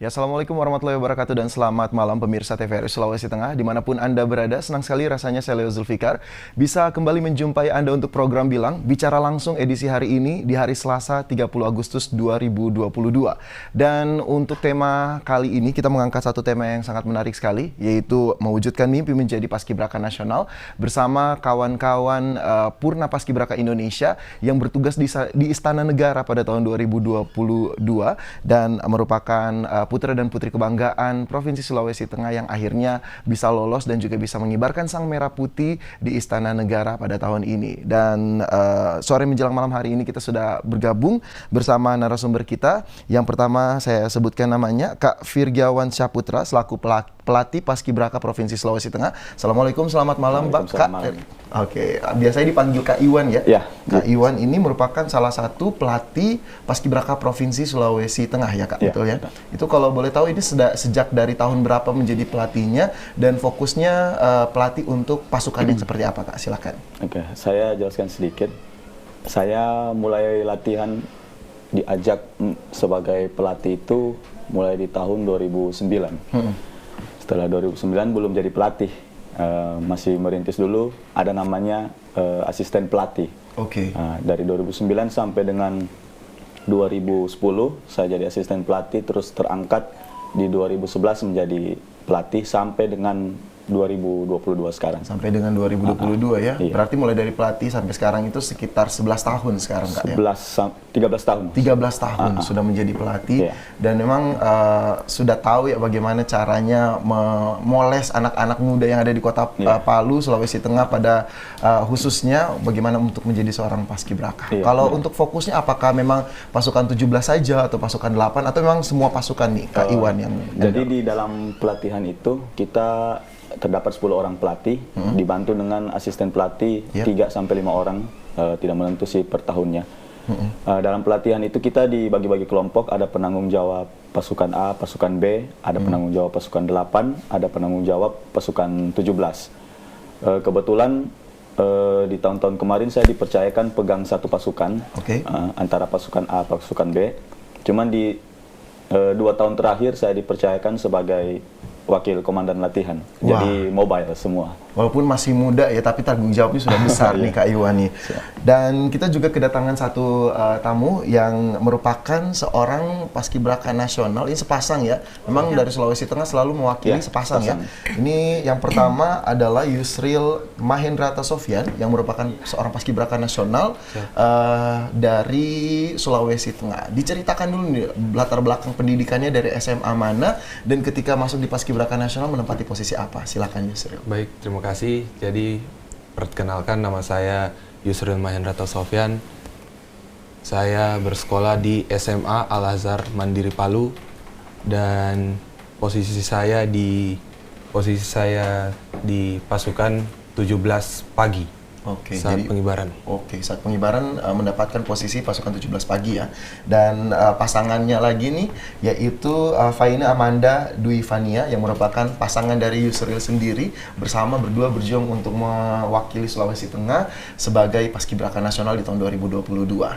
Assalamualaikum warahmatullahi wabarakatuh dan selamat malam pemirsa TVRI Sulawesi Tengah. Dimanapun Anda berada, senang sekali rasanya saya Leo Zulfikar bisa kembali menjumpai Anda untuk program Bilang Bicara Langsung edisi hari ini di hari Selasa 30 Agustus 2022. Dan untuk tema kali ini kita mengangkat satu tema yang sangat menarik sekali, yaitu mewujudkan mimpi menjadi Paskibraka Nasional bersama kawan-kawan Purna Paskibraka Indonesia yang bertugas di Istana Negara pada tahun 2022 dan merupakan putra dan putri kebanggaan Provinsi Sulawesi Tengah yang akhirnya bisa lolos dan juga bisa mengibarkan sang merah putih di Istana Negara pada tahun ini. Dan sore menjelang malam hari ini kita sudah bergabung bersama narasumber kita. Yang pertama saya sebutkan namanya Kak Virgiawan Syaputra selaku pelatih Paskibraka Provinsi Sulawesi Tengah. Assalamualaikum, selamat malam Mbak. Kak. Oke, biasanya dipanggil Kak Iwan ya? Ya. Kak Iwan ini merupakan salah satu pelatih Paskibraka Provinsi Sulawesi Tengah ya Kak, ya, betul ya? Itu kalau boleh tahu ini sejak dari tahun berapa menjadi pelatihnya dan fokusnya pelatih untuk pasukan yang seperti apa Kak? Silakan. Oke, saya jelaskan sedikit. Saya mulai latihan diajak sebagai pelatih itu mulai di tahun 2009. Setelah 2009 belum jadi pelatih. Masih merintis dulu, ada namanya asisten pelatih. Oke. Dari 2009 sampai dengan 2010 saya jadi asisten pelatih, terus terangkat di 2011 menjadi pelatih sampai dengan 2022 sekarang. Sampai dengan 2022 ya? Iya. Berarti mulai dari pelatih sampai sekarang itu sekitar 11 tahun sekarang Kak ya? 13 tahun. 13 tahun sudah menjadi pelatih. Iya. Dan memang sudah tahu ya bagaimana caranya memoles anak-anak muda yang ada di kota Palu, Sulawesi Tengah pada khususnya bagaimana untuk menjadi seorang paskibraka. Iya. Kalau untuk fokusnya apakah memang pasukan 17 saja atau pasukan 8 atau memang semua pasukan nih Kak Iwan yang jadi di dalam pelatihan itu kita terdapat 10 orang pelatih, dibantu dengan asisten pelatih 3 sampai 5 orang, tidak menentu sih per tahunnya. Dalam pelatihan itu kita dibagi-bagi kelompok, ada penanggung jawab pasukan A, pasukan B, ada penanggung jawab pasukan 8, ada penanggung jawab pasukan 17. Kebetulan di tahun-tahun kemarin saya dipercayakan pegang satu pasukan, antara pasukan A, pasukan B. Cuman di 2 tahun terakhir saya dipercayakan sebagai wakil komandan latihan. Wah. Jadi mobile semua. Walaupun masih muda ya, tapi tanggung jawabnya sudah besar nih Kak Iwan nih. Dan kita juga kedatangan satu tamu yang merupakan seorang paskibraka nasional. Ini sepasang ya. Memang dari Sulawesi Tengah selalu mewakili sepasang ya. Ini yang pertama adalah Yusril Mahendrata Sofyan yang merupakan seorang paskibraka nasional dari Sulawesi Tengah. Diceritakan dulu nih latar belakang pendidikannya dari SMA mana dan ketika masuk di Paskibraka Nasional menempati posisi apa? Silakan Yusril. Baik, terima kasih. Jadi perkenalkan, nama saya Yusril Mahendrata Sofyan. Saya bersekolah di SMA Al-Azhar Mandiri Palu dan posisi saya di pasukan 17 pagi. Saat pengibaran. Saat pengibaran mendapatkan posisi pasukan 17 pagi ya. Dan pasangannya lagi nih yaitu Faina Amanda Dwi Fania yang merupakan pasangan dari Yusril sendiri, bersama berdua berjuang untuk mewakili Sulawesi Tengah sebagai Paskibraka Nasional di tahun 2022.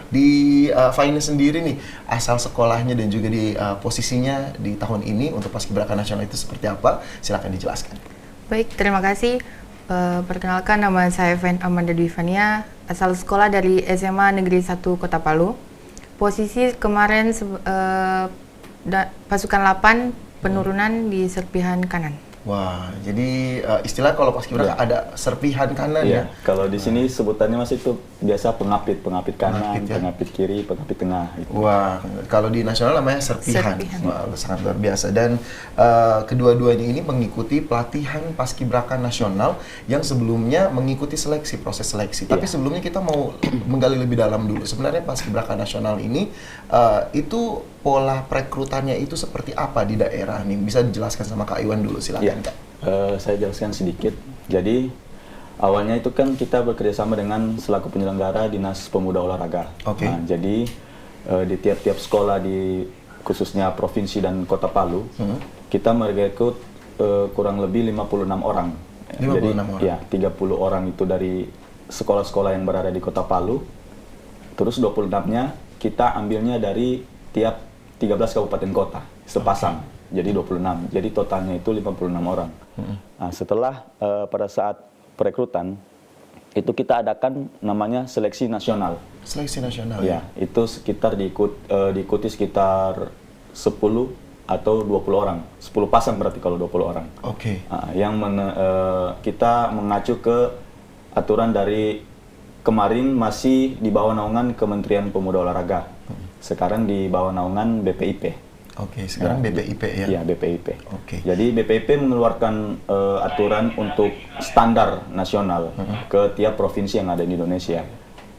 Di Faina sendiri nih, asal sekolahnya dan juga di posisinya di tahun ini untuk Paskibraka Nasional itu seperti apa? Silakan dijelaskan. Baik, terima kasih. Perkenalkan, nama saya Faina Amanda Dwi Fania, asal sekolah dari SMA Negeri 1 Kota Palu. Posisi kemarin pasukan 8 penurunan di serpihan kanan. Wah, jadi istilah kalau paskibraka ada serpihan kanan ya. Kalau di sini sebutannya masih itu biasa pengapit kanan, pengapit kiri, pengapit tengah. Gitu. Wah, kalau di nasional namanya serpihan. Wah, sangat luar biasa. Dan kedua-duanya ini mengikuti pelatihan paskibraka nasional yang sebelumnya mengikuti proses seleksi. Tapi sebelumnya kita mau menggali lebih dalam dulu. Sebenarnya paskibraka nasional ini itu pola perekrutannya itu seperti apa di daerah nih? Bisa dijelaskan sama Kak Iwan dulu, silakan Kak. Saya jelaskan sedikit. Jadi awalnya itu kan kita bekerjasama dengan selaku penyelenggara Dinas Pemuda Olahraga. Nah, jadi di tiap-tiap sekolah di khususnya provinsi dan kota Palu, kita merekrut kurang lebih 56 orang. 56 jadi orang. Ya, 30 orang itu dari sekolah-sekolah yang berada di kota Palu. Terus 26-nya kita ambilnya dari tiap 13 kabupaten kota sepasang. jadi 26. Jadi totalnya itu 56 orang. Nah, setelah pada saat perekrutan itu kita adakan namanya seleksi nasional. Seleksi nasional. Ya, itu sekitar diikuti sekitar 10 atau 20 orang. 10 pasang berarti kalau 20 orang. Oke. Kita mengacu ke aturan dari kemarin masih di bawah naungan Kementerian Pemuda Olahraga. Sekarang di bawah naungan BPIP. Oke, sekarang BPIP ya? Iya, BPIP. Oke. Jadi BPIP mengeluarkan aturan untuk standar nasional ke tiap provinsi yang ada di Indonesia.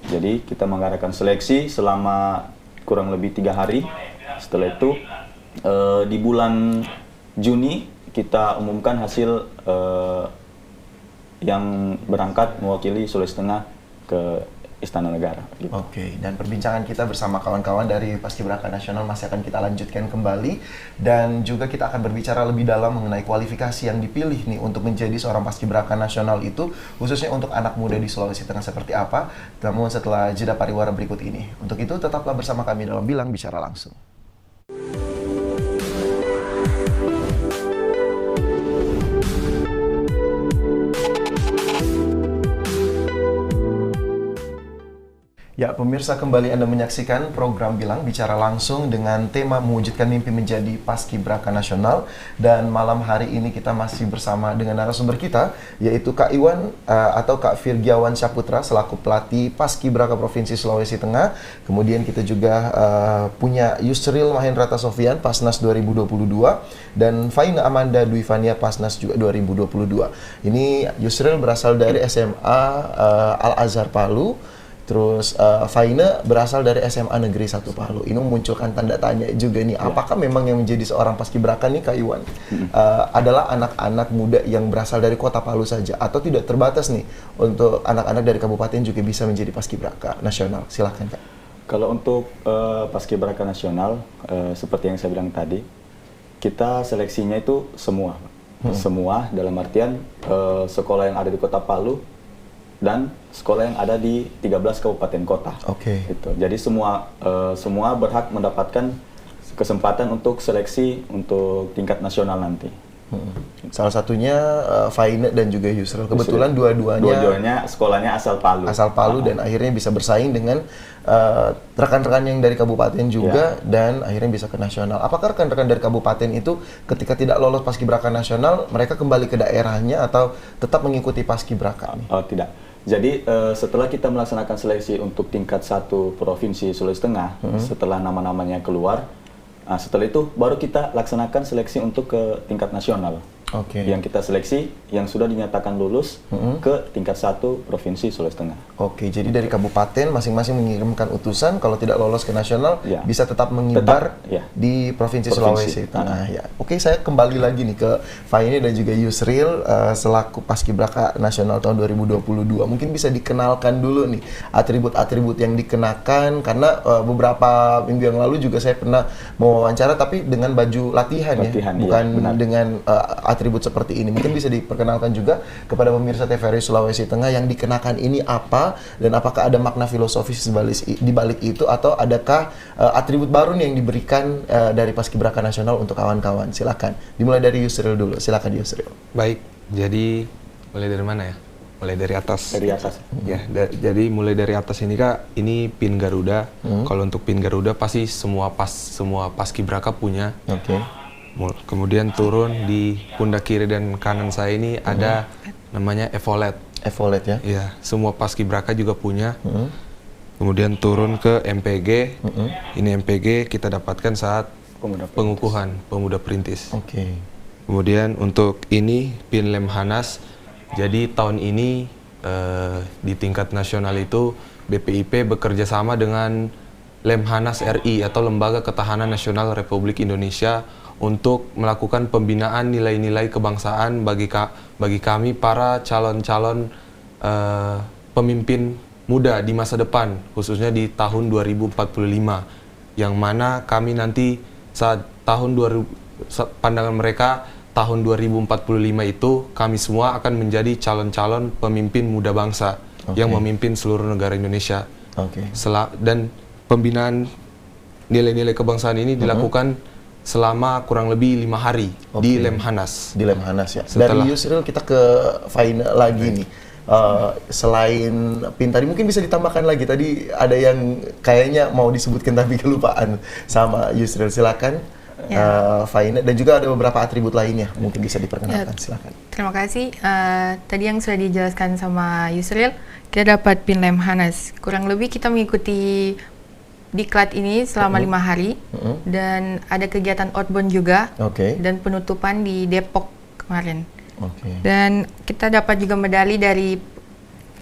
Jadi kita mengadakan seleksi selama kurang lebih 3 hari. Setelah itu di bulan Juni kita umumkan hasil yang berangkat mewakili Sulawesi Tengah ke Istana Negara. Gitu. Oke, dan perbincangan kita bersama kawan-kawan dari Paskibraka Nasional masih akan kita lanjutkan kembali, dan juga kita akan berbicara lebih dalam mengenai kualifikasi yang dipilih nih untuk menjadi seorang Paskibraka Nasional itu, khususnya untuk anak muda di Sulawesi Tengah seperti apa, namun setelah jeda pariwara berikut ini. Untuk itu tetaplah bersama kami dalam Bilang Bicara Langsung. Ya, pemirsa, kembali Anda menyaksikan program Bilang Bicara Langsung dengan tema mewujudkan mimpi menjadi Paskibraka Nasional. Dan malam hari ini kita masih bersama dengan narasumber kita, yaitu Kak Iwan atau Kak Virgiawan Syaputra selaku pelatih Paskibraka Provinsi Sulawesi Tengah. Kemudian kita juga punya Yusril Mahendrata Sofian, Pasnas 2022, dan Faina Amanda Dwivania, Pasnas juga 2022. Ini Yusril berasal dari SMA Al-Azhar Palu. Terus Faina berasal dari SMA Negeri 1 Palu. Ini memunculkan tanda tanya juga nih, apakah memang yang menjadi seorang paskibraka nih Kak Iwan adalah anak-anak muda yang berasal dari kota Palu saja, atau tidak terbatas nih untuk anak-anak dari kabupaten juga bisa menjadi paskibraka nasional? Silahkan Kak. Kalau untuk Paskibraka Nasional, seperti yang saya bilang tadi, kita seleksinya itu semua. Semua dalam artian sekolah yang ada di kota Palu dan sekolah yang ada di 13 kabupaten kota. Oke. Gitu. Jadi semua berhak mendapatkan kesempatan untuk seleksi untuk tingkat nasional nanti. Salah satunya Faina dan juga Yusril. Kebetulan dua-duanya sekolahnya asal Palu. Asal Palu dan akhirnya bisa bersaing dengan rekan-rekan yang dari kabupaten juga, dan akhirnya bisa ke nasional. Apakah rekan-rekan dari kabupaten itu ketika tidak lolos Paskibraka Nasional, mereka kembali ke daerahnya atau tetap mengikuti Paskibraka? Oh, tidak. Jadi setelah kita melaksanakan seleksi untuk tingkat 1 Provinsi Sulawesi Tengah, setelah nama-namanya keluar, setelah itu baru kita laksanakan seleksi untuk ke tingkat nasional. Oke. Yang kita seleksi yang sudah dinyatakan lulus ke tingkat 1 Provinsi Sulawesi Tengah. Oke, jadi dari kabupaten masing-masing mengirimkan utusan, kalau tidak lolos ke nasional bisa tetap mengibar di Provinsi Sulawesi Tengah. Ya. Oke, saya kembali lagi nih ke Faini dan juga Yusril selaku Paskibraka Nasional tahun 2022. Mungkin bisa dikenalkan dulu nih atribut-atribut yang dikenakan, karena beberapa minggu yang lalu juga saya pernah mewawancara tapi dengan baju latihan ya, bukan dengan atribut seperti ini. Mungkin bisa diperkenalkan juga kepada pemirsa TVRI Sulawesi Tengah yang dikenakan ini apa, dan apakah ada makna filosofis di balik itu, atau adakah atribut baru nih yang diberikan dari Paskibraka Nasional untuk kawan-kawan? Silakan. Dimulai dari Yusril dulu. Silakan Yusril. Baik, jadi mulai dari mana ya? Mulai dari atas. Dari atas. Ya, jadi mulai dari atas ini Kak, ini pin Garuda. Kalau untuk pin Garuda pasti semua Paskibraka punya. Oke. Kemudian turun di pundak kiri dan kanan saya ini ada namanya evolet. Evolet ya? Iya, semua Paskibraka juga punya. Kemudian turun ke MPG. Ini MPG kita dapatkan saat pengukuhan pemuda perintis. Oke. Kemudian untuk ini pin Lemhanas. Jadi tahun ini di tingkat nasional itu BPIP bekerja sama dengan Lemhanas RI atau Lembaga Ketahanan Nasional Republik Indonesia untuk melakukan pembinaan nilai-nilai kebangsaan bagi kami para calon-calon pemimpin muda di masa depan, khususnya di tahun 2045, yang mana kami nanti saat pandangan mereka tahun 2045 itu kami semua akan menjadi calon-calon pemimpin muda bangsa yang memimpin seluruh negara Indonesia. Oke. Dan pembinaan nilai-nilai kebangsaan ini dilakukan selama kurang lebih 5 hari di Oke. Lemhanas. Di Lemhanas ya. Setelah- Dari Yusril kita ke Faina lagi nih. Selain PIN tadi mungkin bisa ditambahkan lagi, tadi ada yang kayaknya mau disebutkan tapi kelupaan sama Yusril, silakan. Faina, dan juga ada beberapa atribut lainnya mungkin bisa diperkenalkan, silakan. Terima kasih. Tadi yang sudah dijelaskan sama Yusril, kita dapat PIN Lemhanas. Kurang lebih kita mengikuti diklat ini selama 5 hari dan ada kegiatan outbound juga Oke. dan penutupan di Depok kemarin. Oke. Dan kita dapat juga medali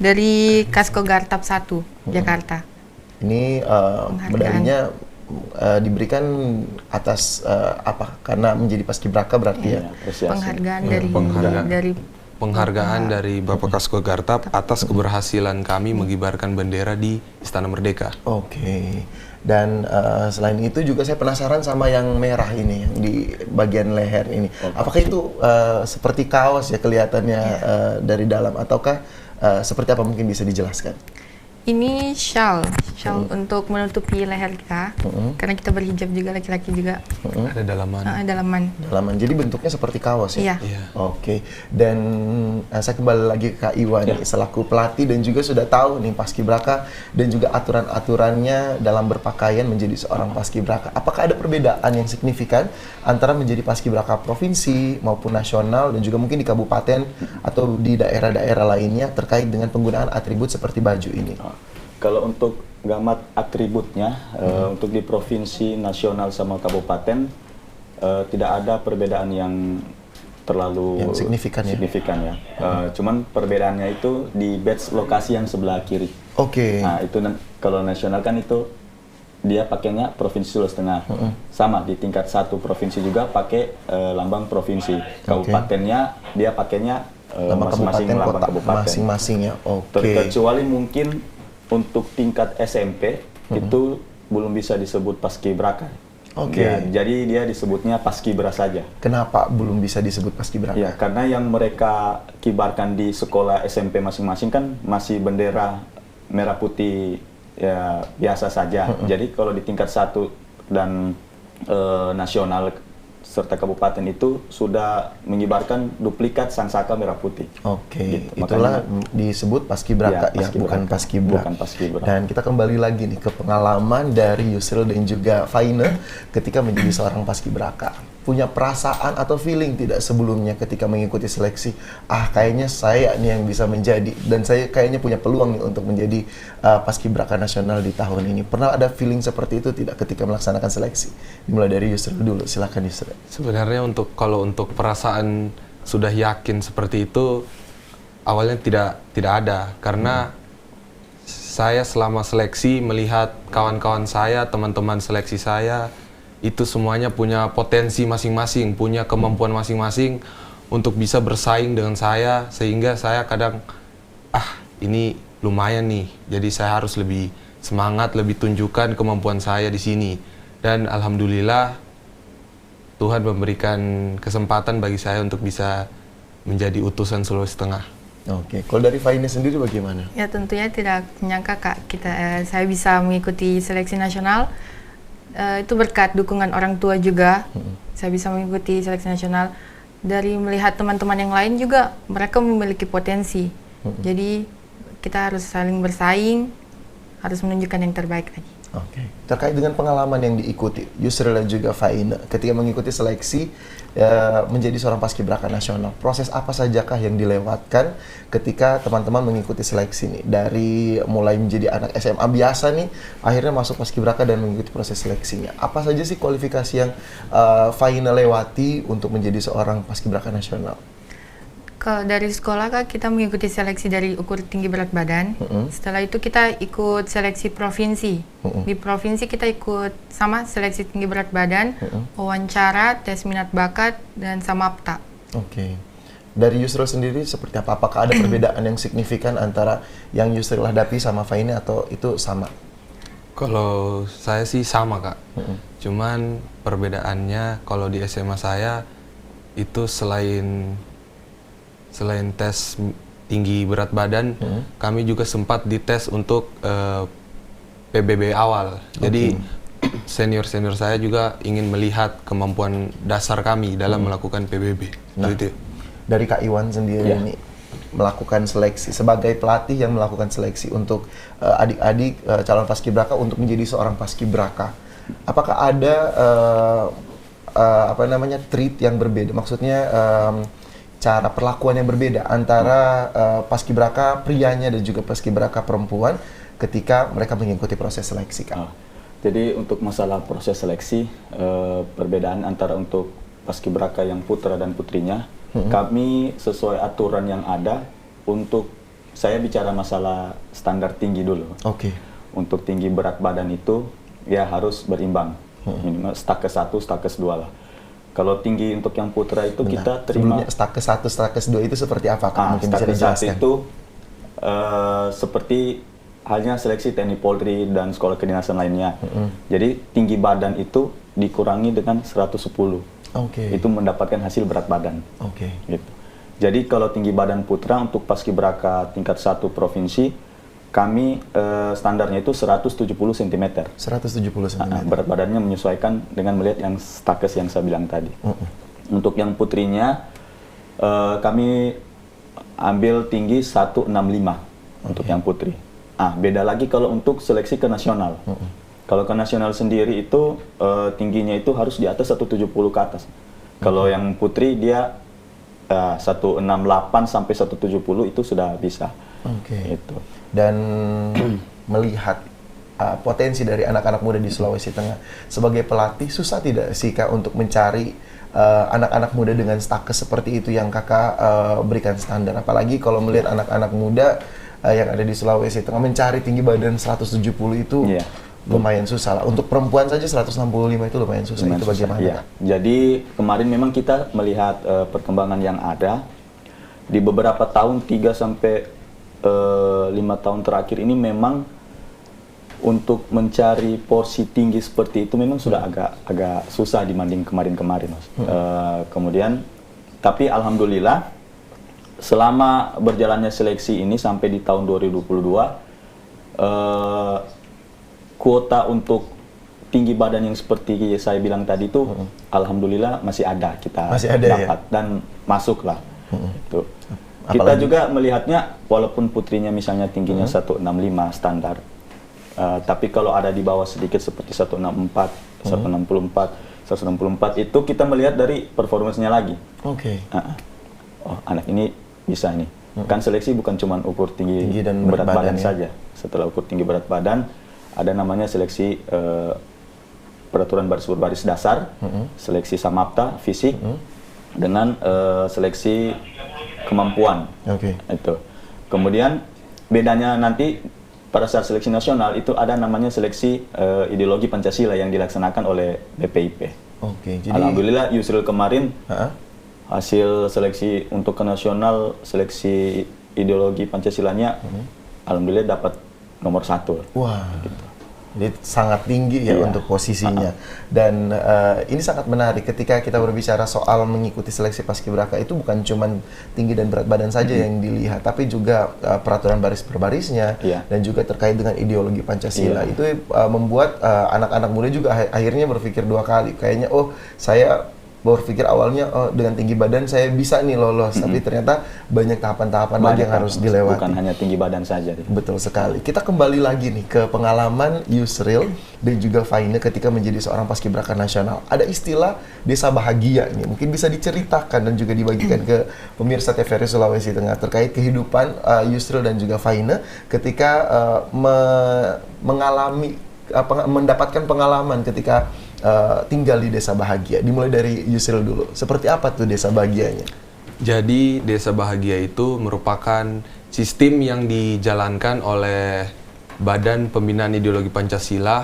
dari Kasko Gartap 1 Jakarta. Ini Penghargaan. medalinya diberikan atas apa? Karena menjadi paskibraka berarti ya. Apresiasi. Penghargaan Penghargaan dari Bapak Kasko Gartap atas keberhasilan kami mengibarkan bendera di Istana Merdeka. Oke. Dan selain itu juga saya penasaran sama yang merah ini, yang di bagian leher ini. Apakah itu seperti kaos ya kelihatannya dari dalam, ataukah seperti apa, mungkin bisa dijelaskan? Ini shawl untuk menutupi leher kita, karena kita berhijab juga, laki-laki juga. Ada dalaman. Dalaman. Dalaman. Jadi bentuknya seperti kaos ya? Iya. Iya. Oke. Dan saya kembali lagi ke Kak Iwan nih, selaku pelatih dan juga sudah tahu nih paskibraka dan juga aturan-aturannya dalam berpakaian menjadi seorang paskibraka. Apakah ada perbedaan yang signifikan antara menjadi paskibraka provinsi maupun nasional dan juga mungkin di kabupaten atau di daerah-daerah lainnya terkait dengan penggunaan atribut seperti baju ini? Kalau untuk gamat atributnya, untuk di provinsi, nasional sama kabupaten, tidak ada perbedaan yang terlalu Yang signifikan ya? Cuman perbedaannya itu di badge lokasi yang sebelah kiri. Oke. Nah itu kalau nasional kan itu dia pakainya Provinsi Sulawesi Tengah. Sama di tingkat 1 provinsi juga pakai lambang provinsi. Kabupatennya dia pakainya Lambang masing-masing kabupaten, lambang kota kabupaten. masing-masing ya. Oke. Terkecuali mungkin untuk tingkat SMP itu belum bisa disebut paskibraka. Oke. Ya, jadi dia disebutnya paskibra saja. Kenapa belum bisa disebut paskibraka? Ya, karena yang mereka kibarkan di sekolah SMP masing-masing kan masih bendera merah putih ya biasa saja. Jadi kalau di tingkat 1 dan nasional serta kabupaten itu sudah mengibarkan duplikat sangsaka merah putih. Oke, Gitu. itulah Makanya- disebut paskibraka ya, Ya, paskibraka. bukan paskibra. Bukan paskibra. Dan kita kembali lagi nih ke pengalaman dari Yusril dan juga Faina ketika menjadi seorang paskibraka. Punya perasaan atau feeling tidak sebelumnya ketika mengikuti seleksi? Kayaknya saya nih yang bisa menjadi, dan saya kayaknya punya peluang nih untuk menjadi paskibraka nasional di tahun ini. Pernah ada feeling seperti itu tidak ketika melaksanakan seleksi? Dimulai dari Yusril dulu, silakan Yusril. Sebenarnya kalau untuk perasaan sudah yakin seperti itu awalnya tidak ada, karena saya selama seleksi melihat kawan-kawan saya, teman-teman seleksi saya itu semuanya punya potensi masing-masing, punya kemampuan masing-masing untuk bisa bersaing dengan saya, sehingga saya kadang ini lumayan nih, jadi saya harus lebih semangat, lebih tunjukkan kemampuan saya di sini. Dan alhamdulillah Tuhan memberikan kesempatan bagi saya untuk bisa menjadi utusan Sulawesi Tengah. Oke, kalau dari Faina sendiri bagaimana? Ya tentunya tidak menyangka Kak, saya bisa mengikuti seleksi nasional. Itu berkat dukungan orang tua juga. Saya bisa mengikuti seleksi nasional. Dari melihat teman-teman yang lain juga, mereka memiliki potensi. Jadi kita harus saling bersaing, harus menunjukkan yang terbaik lagi. Oke. Terkait dengan pengalaman yang diikuti, Yusril dan juga Faina ketika mengikuti seleksi menjadi seorang paskibraka nasional, proses apa sajakah yang dilewatkan ketika teman-teman mengikuti seleksi nih? Dari mulai menjadi anak SMA biasa nih, akhirnya masuk paskibraka dan mengikuti proses seleksinya. Apa saja sih kualifikasi yang Faina lewati untuk menjadi seorang paskibraka nasional? Kalau dari sekolah Kak, kita mengikuti seleksi dari ukur tinggi berat badan. Setelah itu kita ikut seleksi provinsi. Di provinsi kita ikut sama seleksi tinggi berat badan, wawancara, tes minat bakat, dan samapta. Oke. Dari Yusril sendiri seperti apa? Apakah ada perbedaan yang signifikan antara yang Yusril hadapi sama Faina atau itu sama? Kalau saya sih sama Kak, cuman perbedaannya kalau di SMA saya itu selain tes tinggi berat badan, kami juga sempat dites untuk PBB awal. Jadi senior-senior saya juga ingin melihat kemampuan dasar kami dalam melakukan PBB. Nah, Gitu. dari Kak Iwan sendiri ini melakukan seleksi sebagai pelatih yang melakukan seleksi untuk adik-adik calon paskibraka untuk menjadi seorang paskibraka. Apakah ada treat yang berbeda? Maksudnya cara perlakuan yang berbeda antara paskibraka prianya dan juga paskibraka perempuan ketika mereka mengikuti proses seleksi, Kak? Jadi untuk masalah proses seleksi, perbedaan antara untuk paskibraka yang putra dan putrinya, kami sesuai aturan yang ada. Untuk saya bicara masalah standar tinggi dulu. Oke. Untuk tinggi berat badan itu ya harus berimbang, minimal stakes 1, stakes 2 lah. Kalau tinggi untuk yang putra itu kita terima. Sebelumnya stakes 1, stakes 2 itu seperti apa, Kak? Mungkin bisa Stakes 1 dijelaskan. itu seperti halnya seleksi TNI Polri dan sekolah kedinasan lainnya. Jadi tinggi badan itu dikurangi dengan 110. Oke. Itu mendapatkan hasil berat badan. Oke. Gitu. Jadi kalau tinggi badan putra untuk paskibraka tingkat 1 provinsi, kami standarnya itu 170 cm. 170 cm. Berat badannya menyesuaikan dengan melihat yang stakes yang saya bilang tadi. Untuk yang putrinya, kami ambil tinggi 165 untuk yang putri. Beda lagi kalau untuk seleksi ke nasional. Kalau ke nasional sendiri itu tingginya itu harus di atas 170 ke atas. Kalau yang putri dia 168 sampai 170 itu sudah bisa. Oke. Itu. Dan melihat potensi dari anak-anak muda di Sulawesi Tengah sebagai pelatih, susah tidak sih, Kak, untuk mencari anak-anak muda dengan stakes seperti itu yang Kakak berikan standar? Apalagi kalau melihat anak-anak muda yang ada di Sulawesi Tengah mencari tinggi badan 170 itu lumayan susah lah. Untuk perempuan saja 165 itu lumayan susah. Itu bagaimana, Kak? Jadi kemarin memang kita melihat perkembangan yang ada di beberapa tahun 3 sampai 5 tahun terakhir ini memang untuk mencari porsi tinggi seperti itu memang sudah agak susah dibanding kemarin-kemarin, Mas. Kemudian tapi alhamdulillah selama berjalannya seleksi ini sampai di tahun 2022 kuota untuk tinggi badan yang seperti saya bilang tadi itu alhamdulillah masih ada, kita dapat dan masuk lah. Itu. Kita juga melihatnya walaupun putrinya misalnya tingginya 165 standar, tapi kalau ada di bawah sedikit seperti 164, 164 itu kita melihat dari performanya lagi. Oke. Oh, anak ini bisa nih. Kan seleksi bukan cuma ukur tinggi dan berat badan saja. Setelah ukur tinggi berat badan, ada namanya seleksi peraturan baris berbaris dasar, seleksi samapta fisik, dengan seleksi kemampuan. Itu. Kemudian bedanya nanti pada saat seleksi nasional itu ada namanya seleksi ideologi Pancasila yang dilaksanakan oleh BPIP. Jadi alhamdulillah Yusril kemarin hasil seleksi untuk ke nasional, seleksi ideologi Pancasilanya alhamdulillah dapat nomor 1. Wah, gitu. Jadi sangat tinggi ya untuk posisinya. Dan ini sangat menarik ketika kita berbicara soal mengikuti seleksi paskibraka, itu bukan cuma tinggi dan berat badan saja yang dilihat, tapi juga peraturan baris berbarisnya dan juga terkait dengan ideologi Pancasila. Itu membuat anak-anak muda juga akhirnya berpikir 2 kali. Kayaknya saya berpikir awalnya dengan tinggi badan saya bisa nih lolos, tapi ternyata banyak tahapan-tahapan lagi yang harus dilewati. Bukan hanya tinggi badan saja. Betul sekali. Kita kembali lagi nih ke pengalaman Yusril dan juga Faina ketika menjadi seorang paskibraka nasional. Ada istilah desa bahagia nih, mungkin bisa diceritakan dan juga dibagikan ke pemirsa TVRI Sulawesi Tengah terkait kehidupan Yusril dan juga Faina ketika mendapatkan pengalaman ketika tinggal di desa bahagia. Dimulai dari Yusril dulu. Seperti apa tuh desa bahagianya? Jadi desa bahagia itu merupakan sistem yang dijalankan oleh Badan Pembinaan Ideologi Pancasila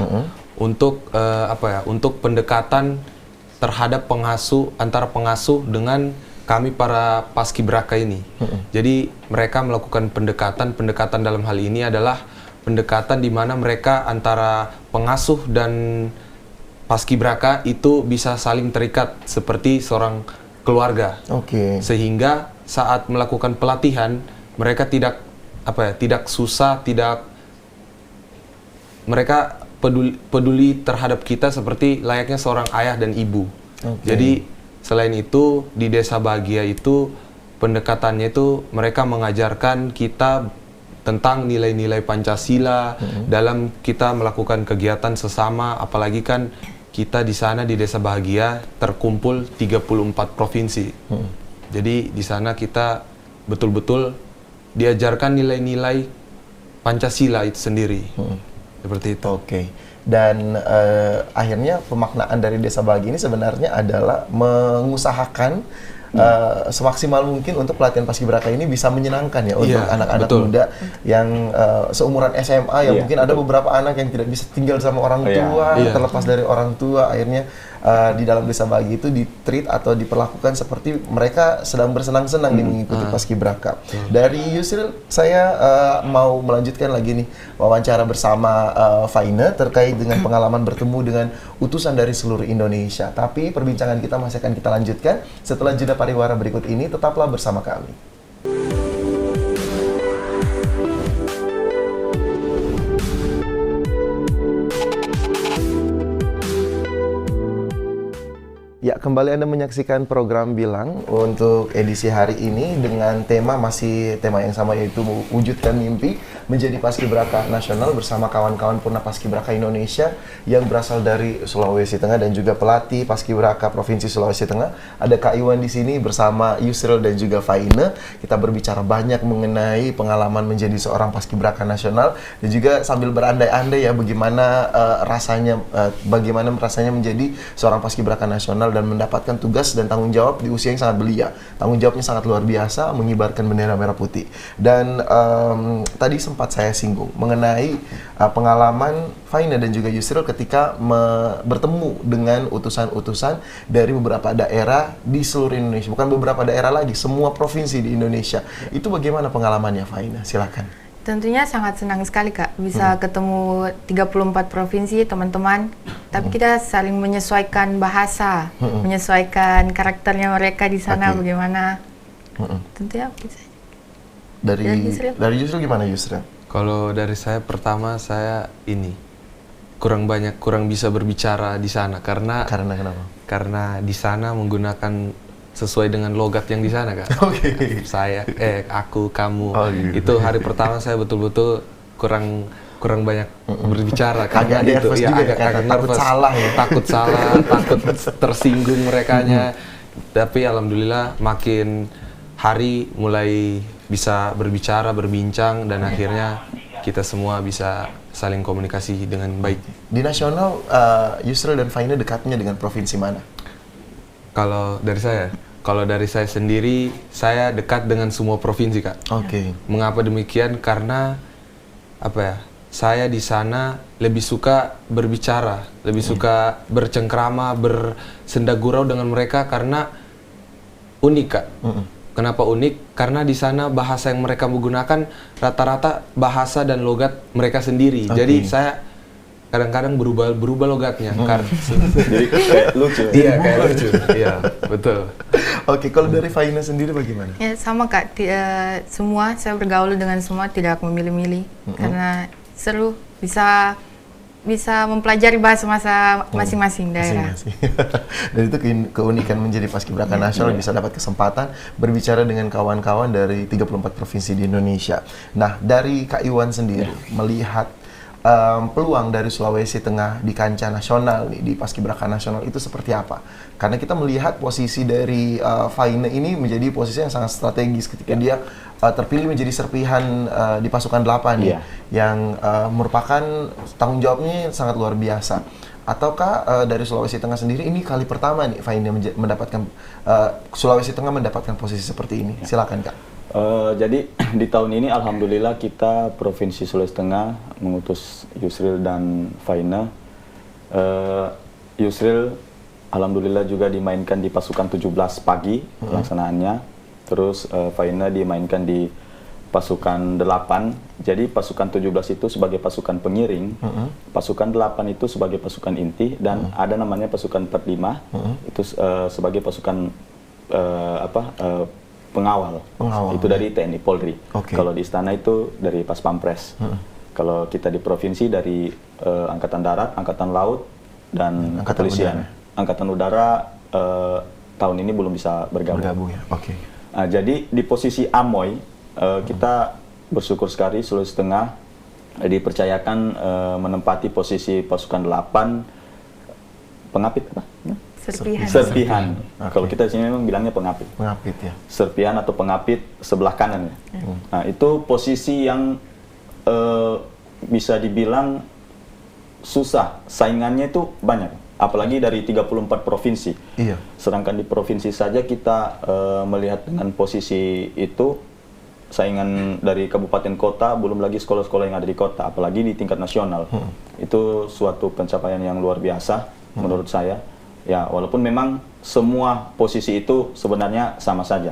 untuk untuk pendekatan terhadap antara pengasuh dengan kami para paskibraka ini. Jadi mereka melakukan pendekatan dalam hal ini adalah pendekatan di mana mereka antara pengasuh dan paskibraka itu bisa saling terikat seperti seorang keluarga. Sehingga saat melakukan pelatihan mereka tidak susah, mereka peduli terhadap kita seperti layaknya seorang ayah dan ibu. Jadi selain itu di Desa Bahagia itu pendekatannya itu mereka mengajarkan kita tentang nilai-nilai Pancasila dalam kita melakukan kegiatan sesama, apalagi kan kita di sana di Desa Bahagia terkumpul 34 provinsi. Jadi di sana kita betul-betul diajarkan nilai-nilai Pancasila itu sendiri. Seperti itu. Oke. Dan akhirnya pemaknaan dari Desa Bahagia ini sebenarnya adalah mengusahakan semaksimal mungkin untuk pelatihan paskibraka ini bisa menyenangkan ya untuk anak-anak muda yang seumuran SMA yang mungkin ada beberapa anak yang tidak bisa tinggal sama orang tua, terlepas dari orang tua, akhirnya di dalam Desa Bahagia itu di-treat atau diperlakukan seperti mereka sedang bersenang-senang nih mengikuti paskibraka. Dari Yusril, saya mau melanjutkan lagi nih wawancara bersama Faina terkait dengan pengalaman bertemu dengan utusan dari seluruh Indonesia. Tapi perbincangan kita masih akan kita lanjutkan setelah jeda pariwara berikut ini. Tetaplah bersama kami. Ya, kembali Anda menyaksikan program Bilang untuk edisi hari ini dengan tema yang sama, yaitu wujudkan mimpi menjadi paskibraka nasional bersama kawan-kawan Purna Paskibraka Indonesia yang berasal dari Sulawesi Tengah dan juga pelatih paskibraka Provinsi Sulawesi Tengah. Ada Kak Iwan di sini bersama Yusril dan juga Faina. Kita berbicara banyak mengenai pengalaman menjadi seorang paskibraka nasional dan juga sambil berandai-andai ya bagaimana rasanya menjadi seorang paskibraka nasional dan mendapatkan tugas dan tanggung jawab di usia yang sangat belia. Tanggung jawabnya sangat luar biasa, mengibarkan bendera merah putih. Dan tadi sempat saya singgung mengenai pengalaman Faina dan juga Yusril ketika bertemu dengan utusan-utusan dari beberapa daerah di seluruh Indonesia. Bukan beberapa daerah lagi, semua provinsi di Indonesia. Itu bagaimana pengalamannya, Faina? Silakan. Tentunya sangat senang sekali Kak, bisa ketemu 34 provinsi teman-teman, tapi kita saling menyesuaikan bahasa, menyesuaikan karakternya mereka di sana bagaimana. Tentunya bisa. Dari Yusril gimana Yusril? Kalau dari saya pertama saya kurang bisa berbicara di sana karena kenapa? Karena di sana menggunakan sesuai dengan logat yang di sana Kak. Aku, kamu. Itu hari pertama saya betul-betul kurang banyak berbicara karena itu agak nervous, takut salah, takut tersinggung merekanya. Tapi alhamdulillah makin hari mulai bisa berbicara, berbincang dan akhirnya kita semua bisa saling komunikasi dengan baik. Di nasional, Yusril dan Faina dekatnya dengan provinsi mana? Kalau dari saya sendiri, saya dekat dengan semua provinsi, Kak. Mengapa demikian? Karena saya di sana lebih suka berbicara, lebih suka bercengkrama, bersenda gurau dengan mereka karena unik, Kak. Kenapa unik? Karena di sana bahasa yang mereka menggunakan rata-rata bahasa dan logat mereka sendiri. Jadi saya kadang-kadang berubah logatnya. Jadi kayak lucu. Iya, kayak lucu. Iya, betul. Kalau dari Faina sendiri bagaimana? Ya sama Kak, semua saya bergaul dengan semua, tidak memilih-milih karena seru, bisa mempelajari bahasa masing-masing daerah. Dan itu keunikan menjadi paskibraka nasional, bisa dapat kesempatan berbicara dengan kawan-kawan dari 34 provinsi di Indonesia. Nah, dari Kak Iwan sendiri melihat peluang dari Sulawesi Tengah di kancah nasional nih, di paskibraka nasional itu seperti apa? Karena kita melihat posisi dari Faina ini menjadi posisi yang sangat strategis ketika dia terpilih menjadi serpihan di pasukan 8 nih, yang merupakan tanggung jawabnya sangat luar biasa. Ataukah dari Sulawesi Tengah sendiri ini kali pertama nih Faina Sulawesi Tengah mendapatkan posisi seperti ini? Silakan Kak. Jadi di tahun ini alhamdulillah kita Provinsi Sulawesi Tengah mengutus Yusril dan Faina. Yusril alhamdulillah juga dimainkan di pasukan 17 pagi pelaksanaannya. Terus Faina dimainkan di pasukan 8. Jadi pasukan 17 itu sebagai pasukan pengiring, pasukan 8 itu sebagai pasukan inti, dan ada namanya pasukan per 5 itu sebagai pasukan pengawal. Itu dari TNI Polri. Kalau di istana itu dari Pas Pampres. Kalau kita di provinsi dari Angkatan Darat, Angkatan Laut, dan Angkatan Kepolisian. Udara. Angkatan Udara tahun ini belum bisa bergabung. Ya, oke. Jadi di posisi Amoy, kita bersyukur sekali Sulawesi Tengah dipercayakan menempati posisi pasukan 8 pengapit apa? Serpihan. Serpihan. Oke. Kalau kita di sini memang bilangnya pengapit. Pengapit ya. Serpihan atau pengapit sebelah kanan ya. Nah, itu posisi yang bisa dibilang susah. Saingannya itu banyak. Apalagi dari 34 provinsi. Iya. Sedangkan di provinsi saja kita melihat dengan posisi itu saingan dari kabupaten kota, belum lagi sekolah-sekolah yang ada di kota, apalagi di tingkat nasional. Itu suatu pencapaian yang luar biasa menurut saya. Ya, walaupun memang semua posisi itu sebenarnya sama saja,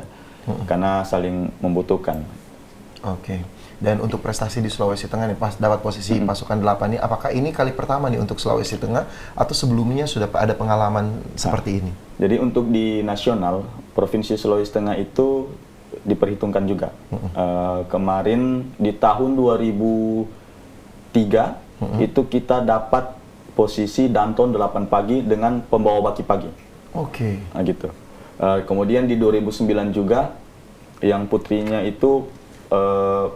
karena saling membutuhkan. Oke. Dan untuk prestasi di Sulawesi Tengah nih, pas dapat posisi pasukan 8 nih, apakah ini kali pertama nih untuk Sulawesi Tengah atau sebelumnya sudah ada pengalaman seperti ini? Jadi untuk di nasional, Provinsi Sulawesi Tengah itu diperhitungkan juga. Kemarin di tahun 2003 itu kita dapat posisi Danton 8 pagi dengan pembawa baki pagi. Oke. Nah, gitu. Kemudian di 2009 juga yang putrinya itu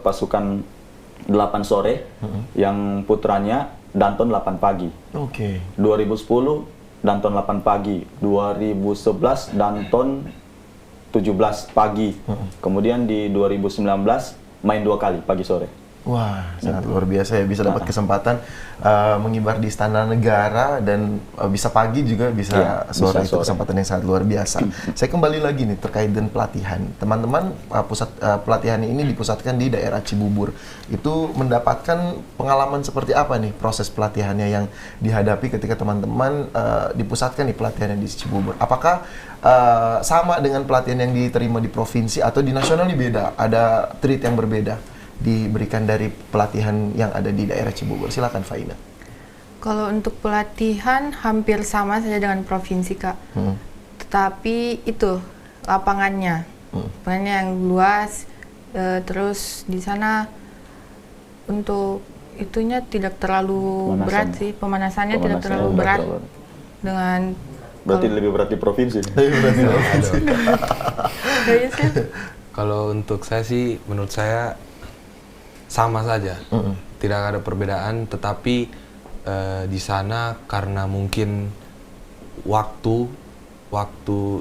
pasukan 8 sore, yang putranya Danton 8 pagi. Oke. 2010 Danton 8 pagi, 2011 Danton 17 pagi. Kemudian di 2019 main 2 kali pagi sore. Wah, sangat luar biasa ya, bisa dapat kesempatan mengibar di istana negara dan bisa pagi juga bisa Iya, sore. bisa Itu sore. kesempatan yang sangat luar biasa. Saya kembali lagi nih terkait dengan pelatihan. Teman-teman, pusat pelatihan ini dipusatkan di daerah Cibubur. Itu mendapatkan pengalaman seperti apa nih proses pelatihannya yang dihadapi ketika teman-teman dipusatkan di pelatihannya di Cibubur? Apakah sama dengan pelatihan yang diterima di provinsi atau di nasional ini beda? Ada treat yang berbeda diberikan dari pelatihan yang ada di daerah Cibubur? Silakan Faina. Kalau untuk pelatihan hampir sama saja dengan provinsi, Kak. Tetapi itu lapangannya. Lapangannya yang luas, terus di sana untuk itunya tidak terlalu berat sih, pemanasannya tidak terlalu berat dengan Berarti lebih berat di provinsi. kayaknya sih. Kalau untuk saya sih, menurut saya sama saja, tidak ada perbedaan. Tetapi di sana karena mungkin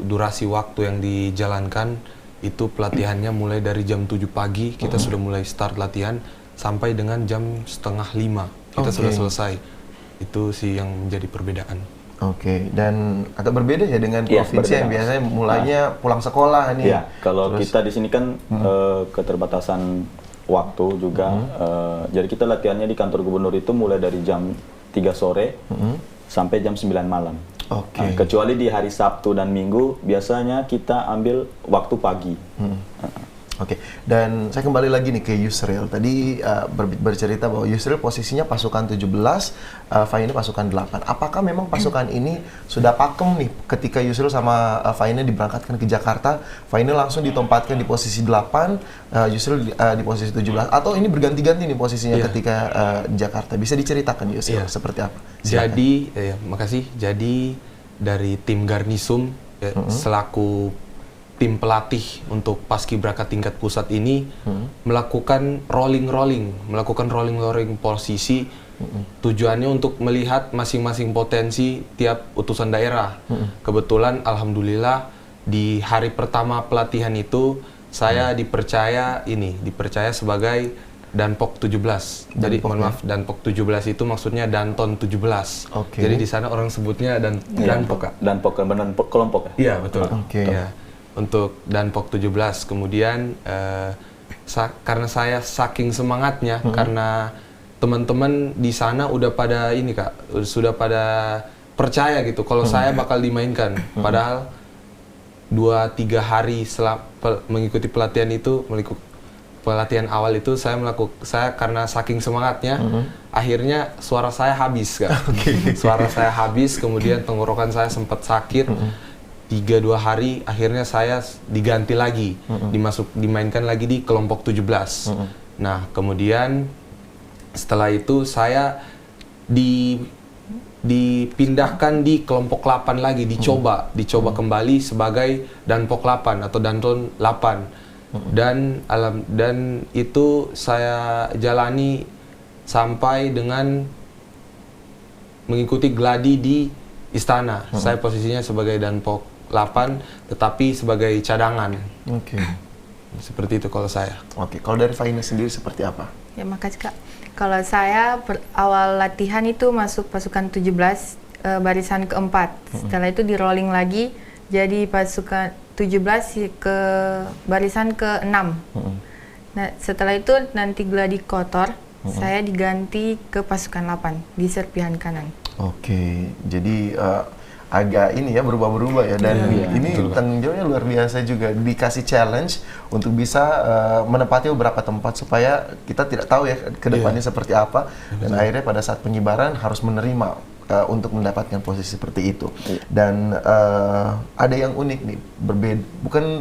durasi waktu yang dijalankan itu pelatihannya mulai dari jam 7 pagi kita sudah mulai start latihan sampai dengan jam 4:30 kita sudah selesai. Itu sih yang menjadi perbedaan. Oke, dan agak berbeda ya dengan Iya, provinsi yang berbeda. biasanya mulainya pulang sekolah nih. Iya, kalau kita di sini kan keterbatasan waktu juga. Jadi kita latihannya di kantor gubernur itu mulai dari jam 3 sore sampai jam 9 malam. Oke. Kecuali di hari Sabtu dan Minggu biasanya kita ambil waktu pagi. Oke, dan saya kembali lagi nih ke Yusril. Tadi bercerita bahwa Yusril posisinya pasukan 17, Faina pasukan 8. Apakah memang pasukan ini sudah pakem nih ketika Yusril sama Faina diberangkatkan ke Jakarta, Faina langsung ditempatkan di posisi 8, Yusril di posisi 17, atau ini berganti-ganti nih posisinya ketika di Jakarta? Bisa diceritakan Yusril seperti apa? Silakan. Jadi, makasih. Jadi dari tim Garnisum selaku tim pelatih untuk paskibraka tingkat pusat ini melakukan rolling posisi. Tujuannya untuk melihat masing-masing potensi tiap utusan daerah. Kebetulan alhamdulillah di hari pertama pelatihan itu saya dipercaya sebagai Danpok 17. Jadi mohon maaf, Danpok 17 itu maksudnya Danton 17. Oke. Jadi di sana orang sebutnya Danpok, Kak. Danpok, benar kelompok ya? Iya, betul. Oke. Ya. Untuk Danpok 17. Kemudian karena saya saking semangatnya, karena teman-teman di sana udah pada ini, Kak, sudah pada percaya gitu kalau saya bakal dimainkan. Padahal 2-3 hari setelah mengikuti pelatihan itu, pelatihan awal itu saya karena saking semangatnya, akhirnya suara saya habis, Kak. Suara saya habis, kemudian tenggorokan saya sempat sakit. 3-2 hari akhirnya saya diganti lagi, dimainkan lagi di kelompok 17. Nah, kemudian Setelah itu saya dipindahkan di kelompok 8 lagi, dicoba kembali sebagai Danpok 8 atau Danton 8. Dan itu saya jalani sampai dengan mengikuti gladi di istana. Saya posisinya sebagai Danpok 8 tetapi sebagai cadangan. Oke. Seperti itu kalau saya. Oke, kalau dari Faina sendiri seperti apa? Ya, makasih Kak. Kalau saya awal latihan itu masuk pasukan 17 barisan keempat. Setelah itu di rolling lagi jadi pasukan 17 ke barisan ke-6. Nah, setelah itu nanti gladi kotor, saya diganti ke pasukan 8 di serpihan kanan. Oke, jadi agak ini ya berubah-berubah ya, dan ini tanggung jawabnya luar biasa juga, dikasih challenge untuk bisa menempati beberapa tempat supaya kita tidak tahu ya ke depannya seperti apa, dan akhirnya pada saat pengibaran harus menerima untuk mendapatkan posisi seperti itu. Dan ada yang unik nih, berbeda,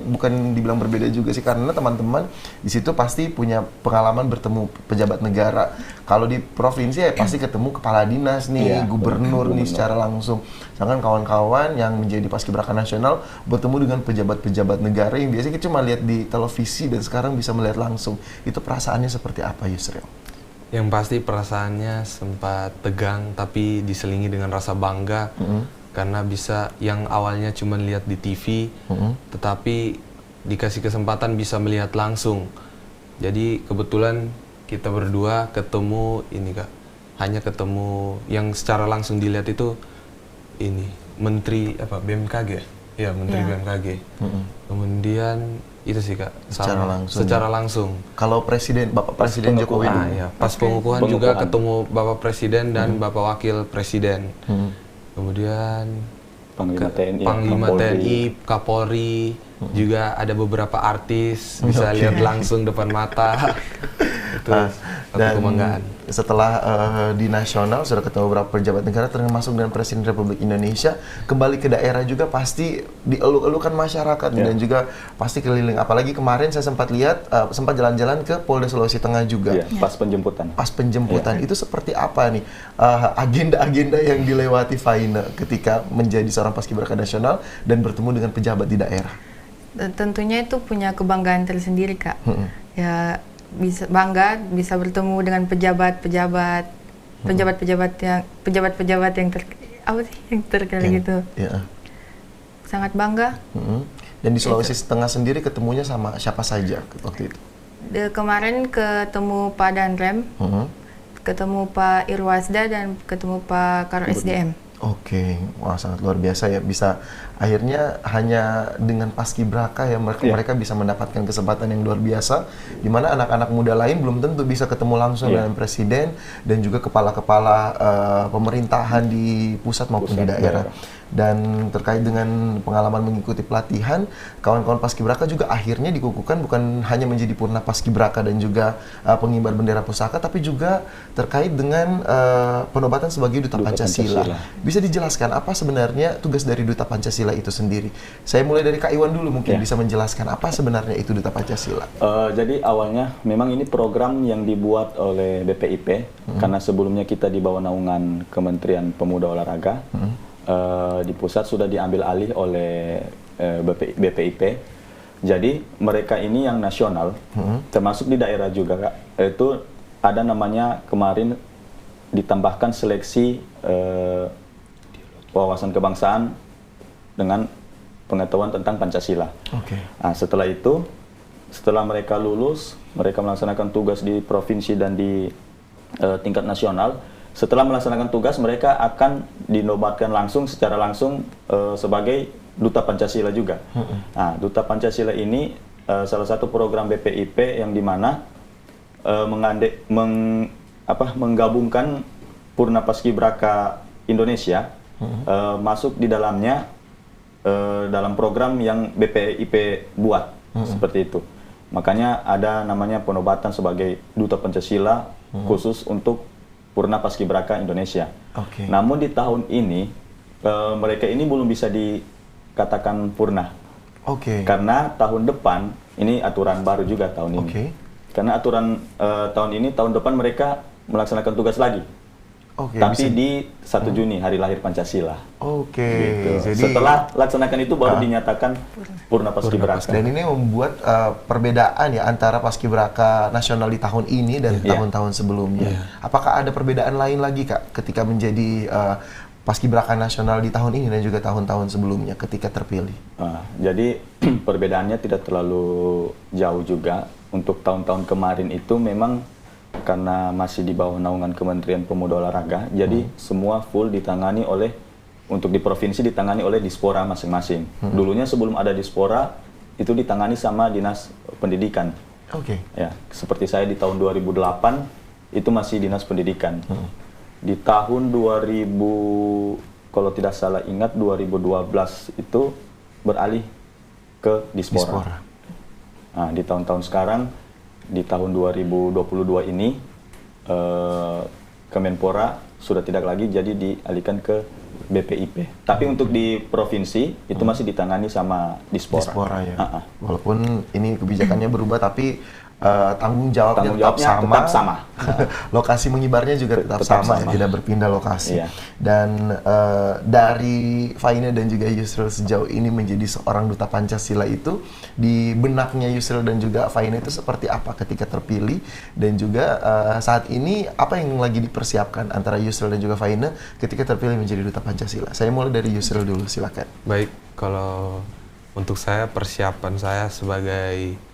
bukan dibilang berbeda juga sih, karena teman-teman di situ pasti punya pengalaman bertemu pejabat negara. Kalau di provinsi ya pasti ketemu kepala dinas nih, gubernur nih secara langsung. Sedangkan kawan-kawan yang menjadi paskibraka nasional bertemu dengan pejabat-pejabat negara yang biasanya kita cuma lihat di televisi dan sekarang bisa melihat langsung. Itu perasaannya seperti apa, Yusril? Yang pasti perasaannya sempat tegang tapi diselingi dengan rasa bangga karena bisa, yang awalnya cuma lihat di TV tetapi dikasih kesempatan bisa melihat langsung. Jadi kebetulan kita berdua ketemu ini Kak, hanya ketemu yang secara langsung dilihat itu ini Menteri BMKG ya, Menteri BMKG. Kemudian itu sih Kak, secara langsung. Kalau Bapak Presiden Jokowi ya, pas pengukuhan juga ketemu Bapak Presiden dan Bapak Wakil Presiden. Kemudian Panglima TNI, Kapolri, juga ada beberapa artis, bisa lihat langsung depan mata. Itu satu kebanggaan. Setelah di nasional sudah ketemu beberapa pejabat negara termasuk dengan Presiden Republik Indonesia, kembali ke daerah juga pasti dieluk-elukan masyarakat dan juga pasti keliling. Apalagi kemarin saya sempat lihat sempat jalan-jalan ke Polda Sulawesi Tengah juga. Pas penjemputan. Pas penjemputan itu seperti apa nih agenda-agenda yang dilewati Faina ketika menjadi seorang paskibraka nasional dan bertemu dengan pejabat di daerah? Tentunya itu punya kebanggaan tersendiri Kak. Ya, bisa bangga bisa bertemu dengan pejabat-pejabat yang terkenal gitu. Sangat bangga. Dan di Sulawesi Tengah sendiri ketemunya sama siapa saja waktu itu? Kemarin ketemu Pak Danrem, ketemu Pak Irwasda, dan ketemu Pak Karo SDM. Oke, wah sangat luar biasa ya, bisa akhirnya hanya dengan paskibraka ya mereka bisa mendapatkan kesempatan yang luar biasa, di mana anak-anak muda lain belum tentu bisa ketemu langsung dengan presiden dan juga kepala-kepala pemerintahan di pusat maupun di daerah. Dan terkait dengan pengalaman mengikuti pelatihan, kawan-kawan paskibraka juga akhirnya dikukuhkan bukan hanya menjadi purna paskibraka dan juga pengibar bendera pusaka, tapi juga terkait dengan penobatan sebagai Duta Pancasila. Bisa dijelaskan apa sebenarnya tugas dari Duta Pancasila itu sendiri? Saya mulai dari Kak Iwan dulu, mungkin bisa menjelaskan apa sebenarnya itu Duta Pancasila. Jadi awalnya memang ini program yang dibuat oleh BPIP, karena sebelumnya kita di bawah naungan Kementerian Pemuda Olahraga. Di pusat sudah diambil alih oleh BPIP. Jadi mereka ini yang nasional, termasuk di daerah juga Kak, itu ada namanya kemarin ditambahkan seleksi wawasan kebangsaan dengan pengetahuan tentang Pancasila. Nah, setelah itu, setelah mereka lulus, mereka melaksanakan tugas di provinsi dan di tingkat nasional. Setelah melaksanakan tugas, mereka akan dinobatkan langsung, secara langsung sebagai Duta Pancasila juga. Nah, Duta Pancasila ini salah satu program BPIP yang dimana menggabungkan Purna Paskibraka Indonesia masuk di dalamnya dalam program yang BPIP buat, seperti itu. Makanya ada namanya penobatan sebagai Duta Pancasila khusus untuk Purna Paskibraka Indonesia. Namun di tahun ini mereka ini belum bisa dikatakan purna. Karena tahun depan ini aturan baru juga tahun ini. Karena aturan tahun depan mereka melaksanakan tugas lagi. Oke, Tapi bisa. di 1 Juni, hari lahir Pancasila. Oke, Gitu. jadi Setelah laksanakan itu baru dinyatakan Purna Paskibraka. dan ini membuat perbedaan ya antara Paskibraka nasional di tahun ini dan Iya. tahun-tahun sebelumnya. Apakah ada perbedaan lain lagi Kak ketika menjadi Paskibraka nasional di tahun ini dan juga tahun-tahun sebelumnya ketika terpilih? Jadi perbedaannya tidak terlalu jauh juga. Untuk tahun-tahun kemarin itu memang karena masih di bawah naungan Kementerian Pemuda Olahraga, jadi semua full ditangani oleh, untuk di provinsi ditangani oleh Dispora masing-masing. Dulunya sebelum ada Dispora itu ditangani sama Dinas Pendidikan. Oke. Ya, seperti saya di tahun 2008 itu masih Dinas Pendidikan. Di tahun 2000, kalau tidak salah ingat 2012 itu beralih ke Dispora. Dispora. Nah, di tahun-tahun sekarang, di tahun 2022 ini, Kemenpora sudah tidak lagi, jadi dialihkan ke BPIP. Tapi untuk di provinsi itu masih ditangani sama Dispora. Dispora ya. Walaupun ini kebijakannya berubah tapi tanggung jawabnya Tanggung tetap jawabnya sama. tetap sama. Lokasi menyebarnya juga tetap sama, ya, tidak berpindah lokasi. Iya. Dan dari Faina dan juga Yusril sejauh ini menjadi seorang duta Pancasila itu, di benaknya Yusril dan juga Faina itu seperti apa ketika terpilih, dan juga saat ini apa yang lagi dipersiapkan antara Yusril dan juga Faina ketika terpilih menjadi duta Pancasila. Saya mulai dari Yusril dulu, silakan. Baik, kalau untuk saya persiapan saya sebagai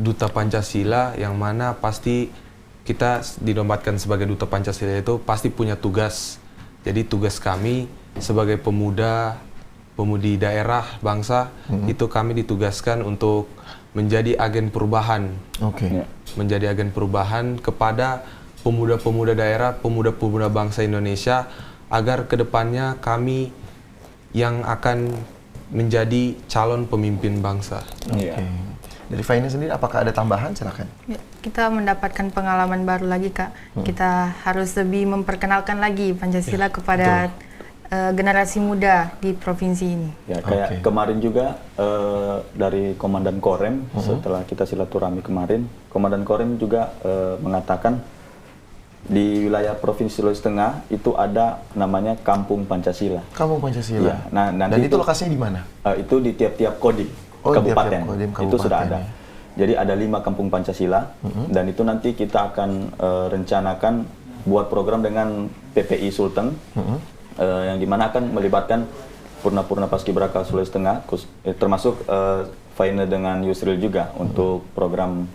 duta Pancasila, yang mana pasti kita dinobatkan sebagai duta Pancasila itu pasti punya tugas. Jadi tugas kami sebagai pemudi daerah bangsa itu kami ditugaskan untuk menjadi agen perubahan. Oke. Ya. Menjadi agen perubahan kepada pemuda-pemuda daerah, pemuda-pemuda bangsa Indonesia, agar kedepannya kami yang akan menjadi calon pemimpin bangsa. Iya. Oke. Dari Faina sendiri, apakah ada tambahan? Silakan. Ya, kita mendapatkan pengalaman baru lagi Kak. Kita harus lebih memperkenalkan lagi Pancasila kepada generasi muda di provinsi ini. Ya, kayak kemarin juga dari Komandan Korem, setelah kita silaturahmi kemarin, Komandan Korem juga mengatakan di wilayah Provinsi Sulawesi Tengah itu ada namanya Kampung Pancasila. Kampung Pancasila. Iya. Nah, dan nanti itu lokasinya di mana? Itu di tiap-tiap kodim, Oh, di kabupaten. tiap-tiap kodim Itu sudah kabupaten, ada. Jadi ada 5 Kampung Pancasila, dan itu nanti kita akan rencanakan buat program dengan PPI Sulteng, yang dimana akan melibatkan Purna Paskibraka Sulawesi Tengah, termasuk Faina dengan Yusril juga untuk program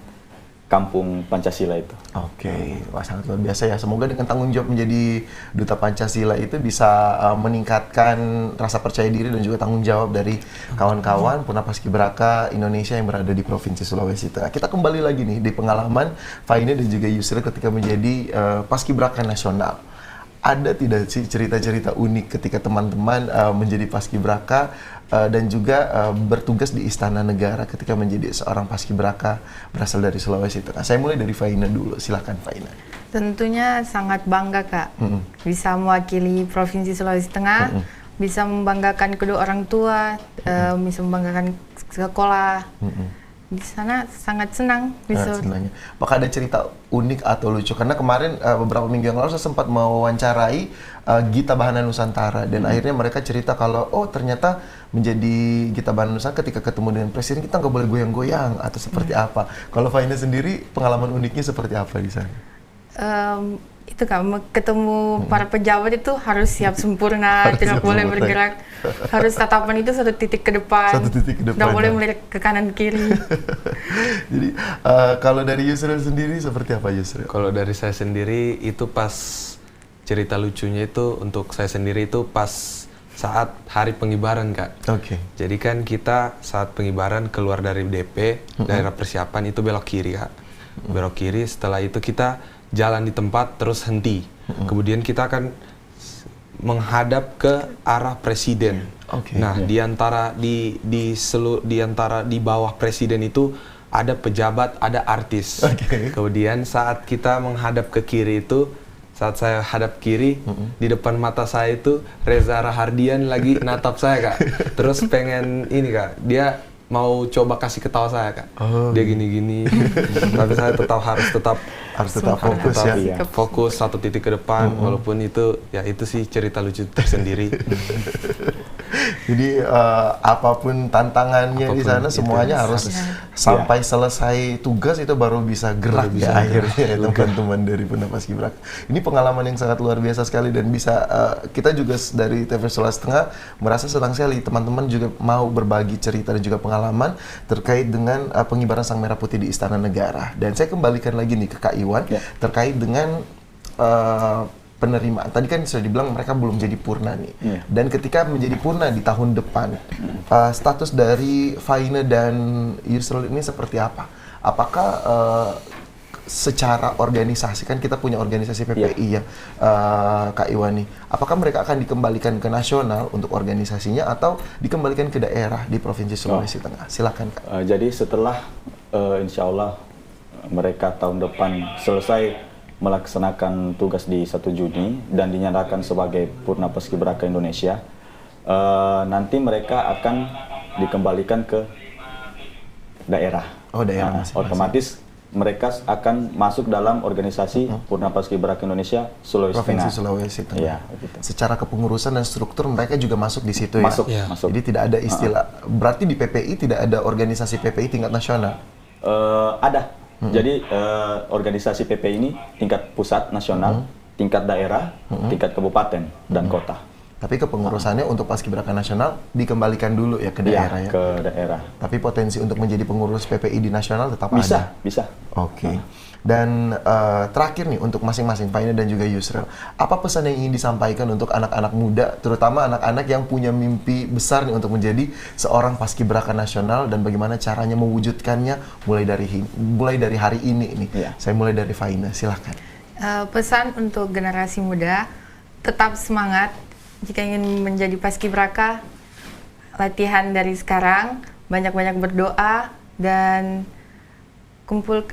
Kampung Pancasila itu. Oke, wah sangat luar biasa ya. Semoga dengan tanggung jawab menjadi duta Pancasila itu bisa meningkatkan rasa percaya diri dan juga tanggung jawab dari kawan-kawan Purna Paskibraka Indonesia yang berada di Provinsi Sulawesi Tengah. Kita kembali lagi nih di pengalaman Faina dan juga Yusril ketika menjadi Paskibraka nasional. Ada tidak sih cerita-cerita unik ketika teman-teman menjadi Paskibraka dan juga bertugas di Istana Negara ketika menjadi seorang Paskibraka berasal dari Sulawesi Tengah? Saya mulai dari Faina dulu, silakan Faina. Tentunya sangat bangga Kak, bisa mewakili Provinsi Sulawesi Tengah, bisa membanggakan kedua orang tua, bisa membanggakan sekolah. Di sana sangat senang bisa. Senangnya. Apakah ada cerita unik atau lucu? Karena kemarin beberapa minggu yang lalu saya sempat mewawancarai Gita Bahana Nusantara, dan akhirnya mereka cerita kalau ternyata menjadi Gita Bahana Nusantara ketika ketemu dengan presiden kita nggak boleh goyang-goyang atau seperti apa. Kalau Faina sendiri pengalaman uniknya seperti apa di sana? Itu Kak, ketemu para pejabat itu harus siap sempurna, tidak boleh bergerak, harus tatapan itu satu titik ke depan, tidak boleh melihat ke kanan kiri. Jadi kalau dari Yusril sendiri seperti apa Yusril? Kalau dari saya sendiri itu pas cerita lucunya itu untuk saya sendiri itu pas saat hari pengibaran Kak. Oke. Jadi kan kita saat pengibaran keluar dari DP, daerah persiapan itu belok kiri Kak. Belok kiri, setelah itu kita jalan di tempat terus henti. Kemudian kita akan menghadap ke arah presiden. Nah, di antara di bawah presiden itu ada pejabat, ada artis. Kemudian saat kita menghadap ke kiri itu, saat saya hadap kiri, di depan mata saya itu Reza Rahardian lagi natap saya Kak. Terus pengen ini Kak, dia mau coba kasih ketawa saya Kak. Dia gini-gini. Tapi saya harus tetap Harus tetap Sempurna. fokus ya. Iya. Fokus satu titik ke depan, walaupun itu ya itu sih cerita lucu tersendiri. Jadi apapun tantangannya di Apapun sana itu, semuanya harus sampai selesai tugas itu baru bisa gerak bisa ya akhirnya ya, teman-teman dari Purna Paskibraka. Ini pengalaman yang sangat luar biasa sekali dan bisa kita juga dari TV Sulawesi Tengah merasa senang sekali teman-teman juga mau berbagi cerita dan juga pengalaman terkait dengan pengibaran Sang Merah Putih di Istana Negara. Dan saya kembalikan lagi nih ke Kak Iwan terkait dengan penerimaan. Tadi kan sudah dibilang mereka belum jadi purna nih. Dan ketika menjadi purna di tahun depan, status dari Faina dan Yusril ini seperti apa? Apakah secara organisasi, kan kita punya organisasi PPI ya, Kak Iwan nih. Apakah mereka akan dikembalikan ke nasional untuk organisasinya atau dikembalikan ke daerah di Provinsi Sulawesi Tengah? Silakan Kak. Jadi setelah insya Allah mereka tahun depan selesai melaksanakan tugas di 1 Juni dan dinyatakan sebagai Purna Paskibraka Indonesia, nanti mereka akan dikembalikan ke daerah. Oh, daerah masing-masing. Otomatis mereka akan masuk dalam organisasi Purna Paskibraka Indonesia Sulawesi Provinsi Tengah. Sulawesi Tengah. Iya, begitu. Secara kepengurusan dan struktur mereka juga masuk di situ ya. Masuk, Ya. masuk. Jadi tidak ada istilah. Berarti di PPI tidak ada organisasi PPI tingkat nasional. Ada. Jadi organisasi PPI ini tingkat pusat nasional, tingkat daerah, tingkat kabupaten dan kota. Tapi kepengurusannya untuk Paskibraka nasional dikembalikan dulu ya ke daerah ya. Ke daerah. Tapi potensi untuk menjadi pengurus PPI di nasional tetap Bisa, ada. bisa. Oke. Dan terakhir nih untuk masing-masing Faina dan juga Yusril, apa pesan yang ingin disampaikan untuk anak-anak muda, terutama anak-anak yang punya mimpi besar nih untuk menjadi seorang paskibraka nasional dan bagaimana caranya mewujudkannya mulai dari hari ini nih. Saya mulai dari Faina, silahkan. Pesan untuk generasi muda, tetap semangat. Jika ingin menjadi paskibraka, latihan dari sekarang, banyak-banyak berdoa dan kumpul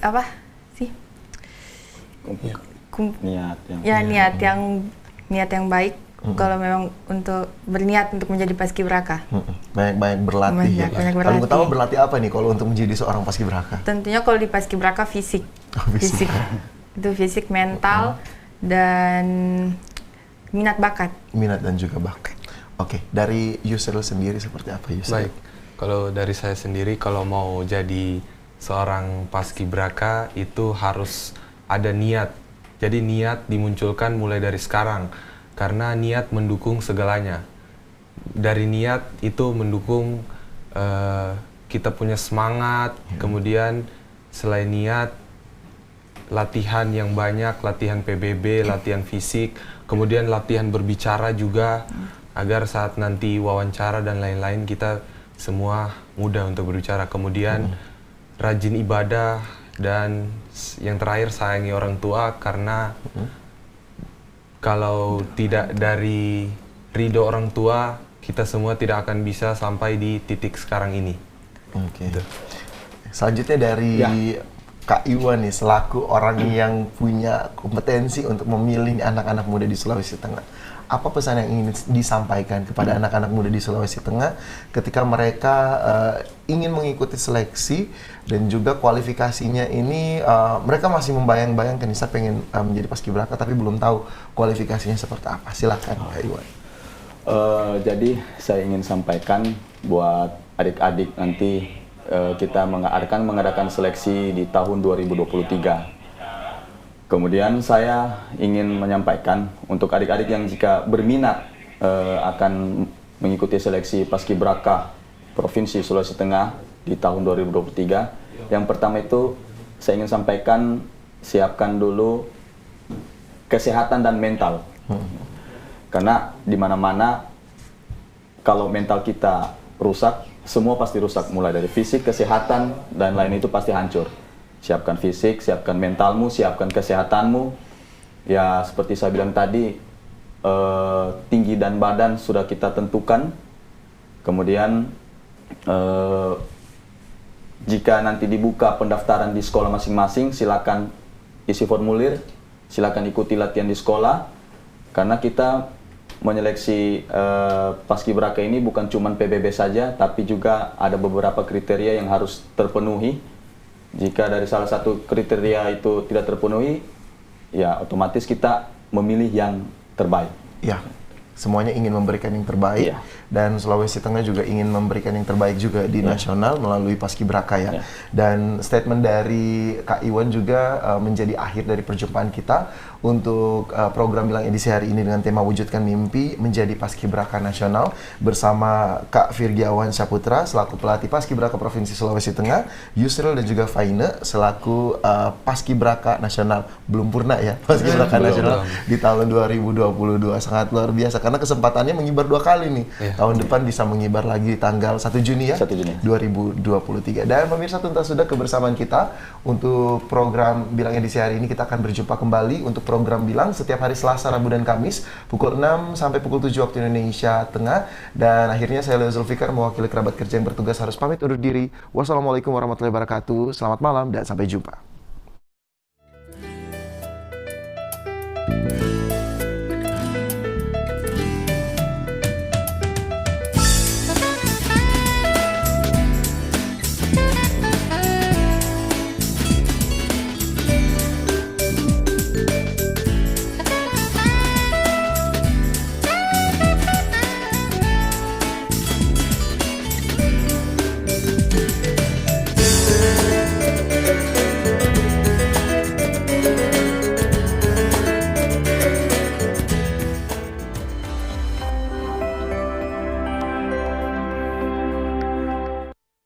niat yang baik. Kalau memang untuk berniat untuk menjadi paskibraka. Banyak-banyak berlatih ya. Banyak Kalau berlatih. utama berlatih apa nih kalau untuk menjadi seorang paskibraka? Tentunya kalau di paskibraka fisik. Fisik. Itu fisik, mental, dan minat bakat. Minat dan juga bakat. Oke, dari Yusril sendiri seperti apa Yusril? Baik, kalau dari saya sendiri kalau mau jadi seorang paskibraka itu harus ada niat. Jadi niat dimunculkan mulai dari sekarang karena niat mendukung segalanya. Dari niat itu mendukung kita punya semangat, kemudian selain niat latihan yang banyak, latihan PBB, latihan fisik, kemudian latihan berbicara juga agar saat nanti wawancara dan lain-lain kita semua mudah untuk berbicara. Kemudian rajin ibadah dan yang terakhir sayangi orang tua karena kalau tidak dari ridho orang tua kita semua tidak akan bisa sampai di titik sekarang ini. Oke. Selanjutnya dari Kak Iwan nih, selaku orang yang punya kompetensi untuk memilih anak-anak muda di Sulawesi Tengah. Apa pesan yang ingin disampaikan kepada anak-anak muda di Sulawesi Tengah ketika mereka ingin mengikuti seleksi dan juga kualifikasinya ini mereka masih membayang-bayangkan, saya pengen menjadi paskibraka tapi belum tahu kualifikasinya seperti apa. Silakan Kak Iwan. Jadi saya ingin sampaikan buat adik-adik nanti kita akan mengadakan seleksi di tahun 2023. Kemudian saya ingin menyampaikan untuk adik-adik yang jika berminat akan mengikuti seleksi Paskibraka Provinsi Sulawesi Tengah di tahun 2023. Yang pertama itu saya ingin sampaikan siapkan dulu kesehatan dan mental. Karena di mana-mana kalau mental kita rusak, semua pasti rusak, mulai dari fisik, kesehatan, dan lain itu pasti hancur. Siapkan fisik, siapkan mentalmu, siapkan kesehatanmu. Ya seperti saya bilang tadi, tinggi dan badan sudah kita tentukan. Kemudian jika nanti dibuka pendaftaran di sekolah masing-masing, silakan isi formulir, silakan ikuti latihan di sekolah. Karena kita menyeleksi paskibraka ini bukan cuma PBB saja, tapi juga ada beberapa kriteria yang harus terpenuhi. Jika dari salah satu kriteria itu tidak terpenuhi, ya otomatis kita memilih yang terbaik. Ya, semuanya ingin memberikan yang terbaik. Iya. Dan Sulawesi Tengah juga ingin memberikan yang terbaik juga di nasional melalui Paskibraka ya. Dan statement dari Kak Iwan juga menjadi akhir dari perjumpaan kita untuk program Bilang edisi hari ini dengan tema Wujudkan Mimpi menjadi Paskibraka Nasional bersama Kak Virgiawan Saputra selaku pelatih Paskibraka Provinsi Sulawesi Tengah, Yusril dan juga Faina selaku Paskibraka Nasional. Belum purna ya Paskibraka Nasional di tahun 2022. Sangat luar biasa karena kesempatannya mengibar 2 kali nih. Tahun depan bisa mengibar lagi tanggal 1 Juni ya, 1 Juni 2023. Dan pemirsa, tuntas sudah kebersamaan kita untuk program Bilang edisi hari ini. Kita akan berjumpa kembali untuk program Bilang setiap hari Selasa, Rabu, dan Kamis pukul 6 sampai pukul 7 waktu Indonesia Tengah. Dan akhirnya saya Leo Zulfikar mewakili kerabat kerja yang bertugas harus pamit undur diri. Wassalamualaikum warahmatullahi wabarakatuh. Selamat malam dan sampai jumpa.